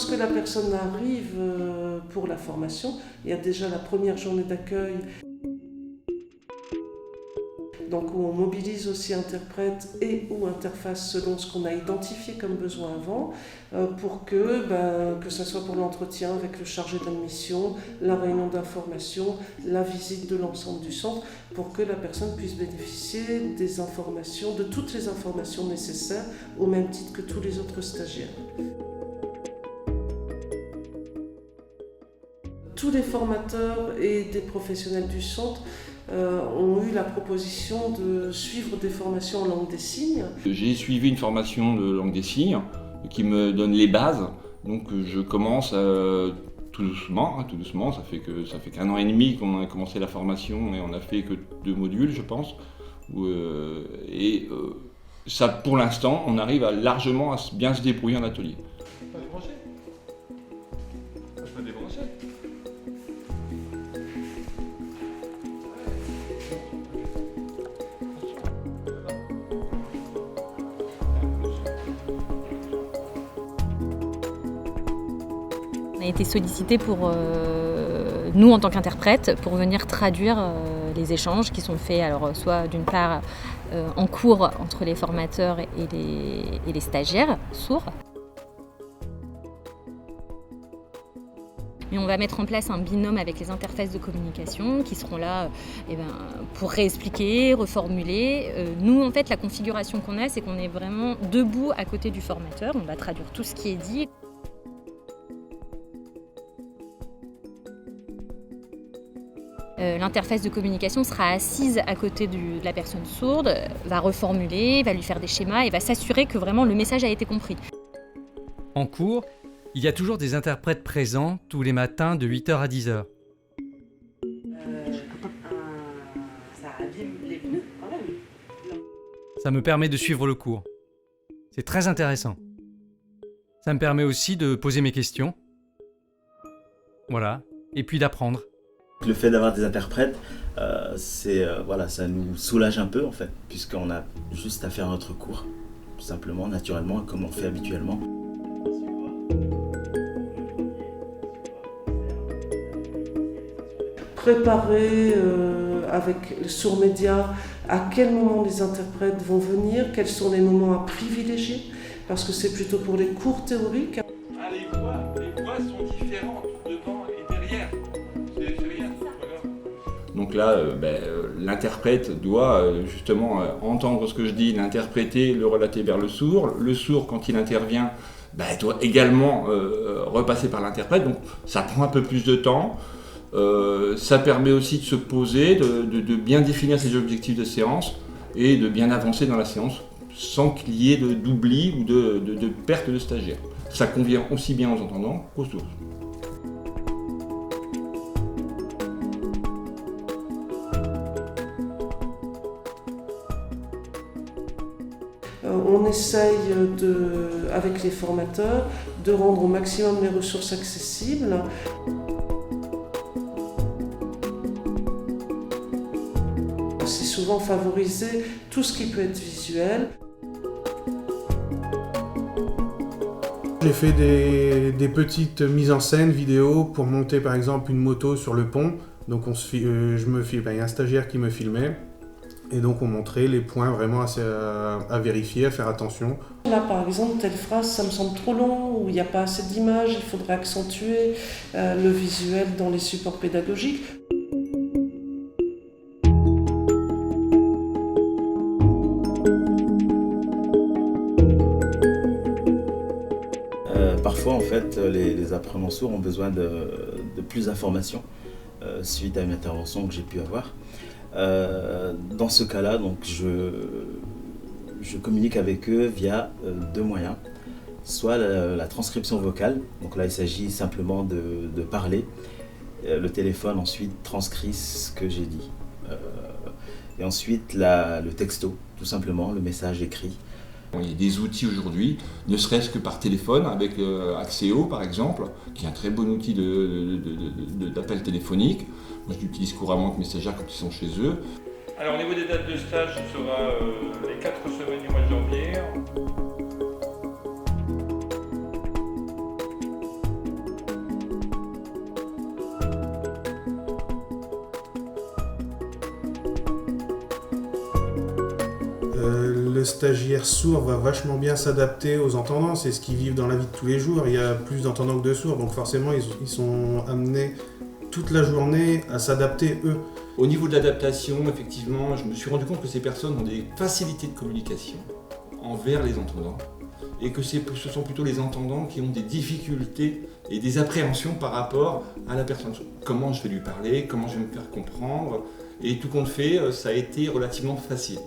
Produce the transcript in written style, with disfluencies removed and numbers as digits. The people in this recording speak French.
lorsque la personne arrive pour la formation, il y a déjà la première journée d'accueil. Donc où on mobilise aussi interprète et ou interface selon ce qu'on a identifié comme besoin avant, pour que ce soit pour l'entretien avec le chargé d'admission, la réunion d'information, la visite de l'ensemble du centre, pour que la personne puisse bénéficier des informations, de toutes les informations nécessaires, au même titre que tous les autres stagiaires. Tous les formateurs et des professionnels du centre ont eu la proposition de suivre des formations en langue des signes. J'ai suivi une formation de langue des signes qui me donne les bases. Donc je commence tout doucement. Ça fait qu'1 an et demi qu'on a commencé la formation et on a fait que 2 modules, je pense. Ça, pour l'instant, on arrive largement à bien se débrouiller en atelier. Pas débranché. Je peux débrancher. On a été sollicité pour nous en tant qu'interprètes pour venir traduire les échanges qui sont faits, alors soit d'une part en cours entre les formateurs et les stagiaires sourds. Mais on va mettre en place un binôme avec les interfaces de communication qui seront là pour réexpliquer, reformuler. Nous, en fait, la configuration qu'on a, c'est qu'on est vraiment debout à côté du formateur. On va traduire tout ce qui est dit. L'interface de communication sera assise à côté de la personne sourde, va reformuler, va lui faire des schémas et va s'assurer que vraiment le message a été compris. En cours, il y a toujours des interprètes présents tous les matins de 8h à 10h. Ça abîme les pneus quand même. Ça me permet de suivre le cours. C'est très intéressant. Ça me permet aussi de poser mes questions. Voilà. Et puis d'apprendre. Le fait d'avoir des interprètes, ça nous soulage un peu en fait, puisqu'on a juste à faire notre cours, tout simplement, naturellement, comme on fait habituellement. Préparer avec Sourds Média à quel moment les interprètes vont venir, quels sont les moments à privilégier, parce que c'est plutôt pour les cours théoriques. Les voix sont différentes devant et derrière. C'est rien. Donc là, l'interprète doit justement entendre ce que je dis, l'interpréter, le relater vers le sourd. Le sourd, quand il intervient, doit également repasser par l'interprète. Donc ça prend un peu plus de temps. Ça permet aussi de se poser, de bien définir ses objectifs de séance et de bien avancer dans la séance sans qu'il y ait d'oubli ou de perte de stagiaires. Ça convient aussi bien aux entendants qu'aux sourds. On essaye, avec les formateurs, de rendre au maximum les ressources accessibles. C'est souvent favoriser tout ce qui peut être visuel. J'ai fait des petites mises en scène vidéo pour monter par exemple une moto sur le pont. Donc il y a un stagiaire qui me filmait. Et donc on montrait les points vraiment à vérifier, à faire attention. Là par exemple, telle phrase, ça me semble trop long, ou il n'y a pas assez d'images, il faudrait accentuer le visuel dans les supports pédagogiques. Parfois en fait, les apprenants sourds ont besoin de plus d'informations suite à une intervention que j'ai pu avoir. Dans ce cas-là, donc je communique avec eux via 2 moyens. Soit la transcription vocale, donc là il s'agit simplement de parler. Le téléphone ensuite transcrit ce que j'ai dit. Et ensuite le texto, tout simplement, le message écrit. Il y a des outils aujourd'hui, ne serait-ce que par téléphone, avec Axéo par exemple, qui est un très bon outil d'appel téléphonique. Moi je l'utilise couramment avec mes stagiaires quand ils sont chez eux. Alors au niveau des dates de stage, ce sera les 4 semaines du mois de janvier. le stagiaire sourd va vachement bien s'adapter aux entendants, c'est ce qu'ils vivent dans la vie de tous les jours. Il y a plus d'entendants que de sourds, donc forcément ils sont amenés toute la journée à s'adapter eux. Au niveau de l'adaptation, effectivement, je me suis rendu compte que ces personnes ont des facilités de communication envers les entendants et que ce sont plutôt les entendants qui ont des difficultés et des appréhensions par rapport à la personne. Comment je vais lui parler, comment je vais me faire comprendre, et tout compte fait, ça a été relativement facile.